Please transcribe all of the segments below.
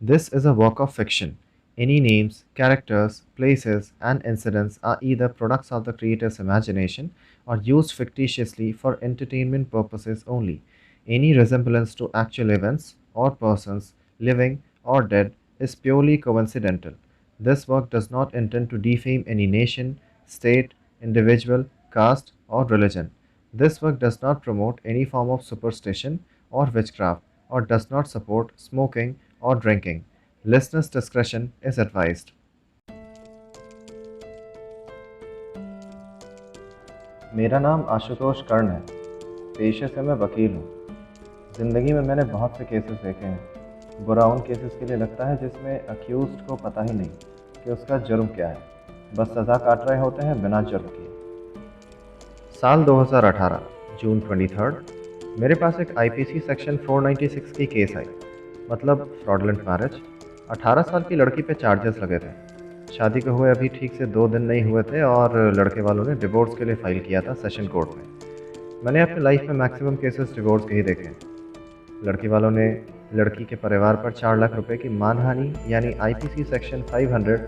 This is a work of fiction. Any names, characters, places, and incidents are either products of the creator's imagination or used fictitiously for entertainment purposes only. Any resemblance to actual events or persons, living or dead, is purely coincidental. This work does not intend to defame any nation, state, individual, caste, or religion. This work does not promote any form of superstition or witchcraft, or does not support smoking or drinking. Listeners' discretion is advised. मेरा नाम आशुतोष कर्ण है। पेशे से मैं वकील हूँ। ज़िंदगी में मैंने बहुत से केसेस देखे हैं। बुरा उन केसेस के लिए लगता है जिसमें अक्यूज्ड को पता ही नहीं कि उसका जुर्म क्या है, बस सज़ा काट रहे होते हैं बिना जुर्म किए। साल 2018 जून 23 मेरे पास एक आईपीसी सेक्शन 496 की केस आई, मतलब फ्रॉडलेंट मैरिज। 18 साल की लड़की पे चार्जेस लगे थे। शादी को हुए अभी ठीक से 2 दिन नहीं हुए थे और लड़के वालों ने डिवोर्स के लिए फ़ाइल किया था सेशन कोर्ट में। मैंने अपनी लाइफ में मैक्सिमम केसेस डिवोर्स के ही देखे हैं। लड़की वालों ने लड़की के परिवार पर 4 लाख रुपए की मानहानि यानी आईपीसी सेक्शन 500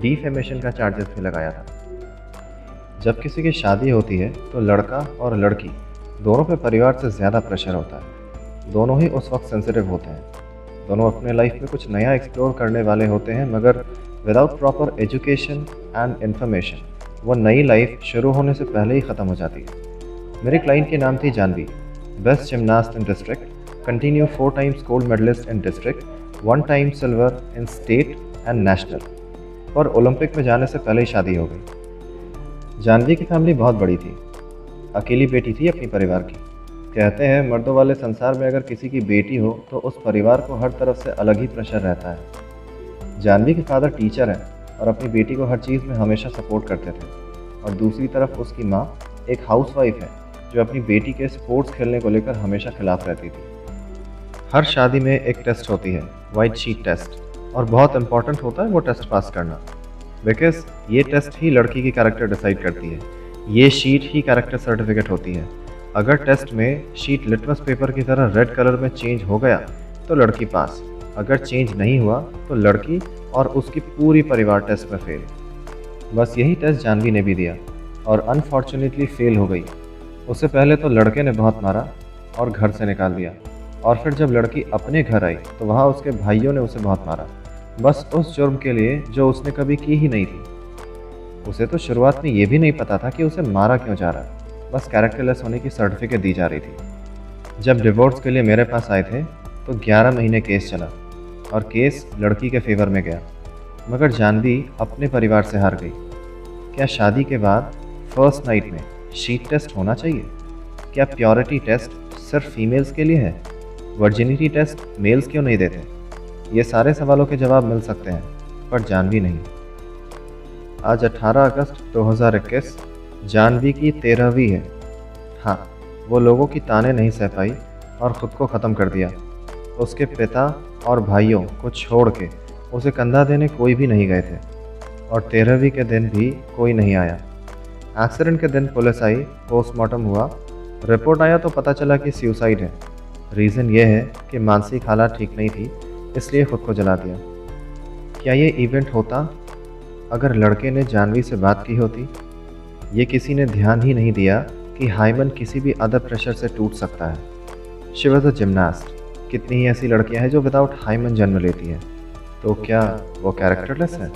डिफेमेशन का चार्जेस भी लगाया था। जब किसी की शादी होती है तो लड़का और लड़की दोनों पे परिवार से ज़्यादा प्रेशर होता है। दोनों ही उस वक्त सेंसिटिव होते हैं। दोनों अपने लाइफ में कुछ नया एक्सप्लोर करने वाले होते हैं, मगर without proper education and information वो नई लाइफ शुरू होने से पहले ही ख़त्म हो जाती है। मेरे क्लाइंट की नाम थी Janvi, best gymnast in district, continue 4 times gold medalist in district, 1 time silver in state and national, और ओलंपिक में जाने से पहले ही शादी हो गई। जानवी की फैमिली बहुत बड़ी थी, अकेली बेटी थी अपनी परिवार की। कहते हैं मर्दों वाले संसार में अगर किसी की बेटी हो तो उस परिवार को हर तरफ से अलग ही प्रेशर रहता है। जानवी के फादर टीचर हैं और अपनी बेटी को हर चीज़ में हमेशा सपोर्ट करते थे, और दूसरी तरफ उसकी माँ एक हाउसवाइफ है जो अपनी बेटी के स्पोर्ट्स खेलने को लेकर हमेशा खिलाफ रहती थी। हर शादी में एक टेस्ट होती है, वाइट शीट टेस्ट, और बहुत इंपॉर्टेंट होता है वो टेस्ट पास करना, बिकॉज ये टेस्ट ही लड़की की कैरेक्टर डिसाइड करती है। ये शीट ही कैरेक्टर सर्टिफिकेट होती है। अगर टेस्ट में शीट लिटमस पेपर की तरह रेड कलर में चेंज हो गया तो लड़की पास, अगर चेंज नहीं हुआ तो लड़की और उसकी पूरी परिवार टेस्ट में फेल। बस यही टेस्ट जानवी ने भी दिया और अनफॉर्चुनेटली फेल हो गई। उससे पहले तो लड़के ने बहुत मारा और घर से निकाल दिया, और फिर जब लड़की अपने घर आई तो वहाँ उसके भाइयों ने उसे बहुत मारा, बस उस जुर्म के लिए जो उसने कभी की ही नहीं थी। उसे तो शुरुआत में ये भी नहीं पता था कि उसे मारा क्यों जा रहा है, बस कैरेक्टरलेस होने की सर्टिफिकेट दी जा रही थी। जब डिवोर्स के लिए मेरे पास आए थे तो 11 महीने केस चला और केस लड़की के फेवर में गया, मगर जानवी अपने परिवार से हार गई। क्या शादी के बाद फर्स्ट नाइट में शीट टेस्ट होना चाहिए? क्या प्योरिटी टेस्ट सिर्फ फीमेल्स के लिए है? वर्जिनिटी टेस्ट मेल्स क्यों नहीं देते? ये सारे सवालों के जवाब मिल सकते हैं, पर जानवी नहीं। आज 18 अगस्त 2021 जानवी की 13वीं है। हाँ, वो लोगों की ताने नहीं सह पाई और ख़ुद को ख़त्म कर दिया। उसके पिता और भाइयों को छोड़ के उसे कंधा देने कोई भी नहीं गए थे, और 13वीं के दिन भी कोई नहीं आया। एक्सीडेंट के दिन पुलिस आई, पोस्टमार्टम हुआ, रिपोर्ट आया तो पता चला कि सुसाइड है। रीज़न ये है कि मानसिक हालत ठीक नहीं थी, इसलिए ख़ुद को जला दिया। क्या ये इवेंट होता अगर लड़के ने जानवी से बात की होती? ये किसी ने ध्यान ही नहीं दिया कि हाइमन किसी भी अदर प्रेशर से टूट सकता है। She was a gymnast. कितनी ही ऐसी लड़कियां हैं जो विदाउट हाइमन जन्म लेती हैं। तो क्या वो कैरेक्टरलेस है?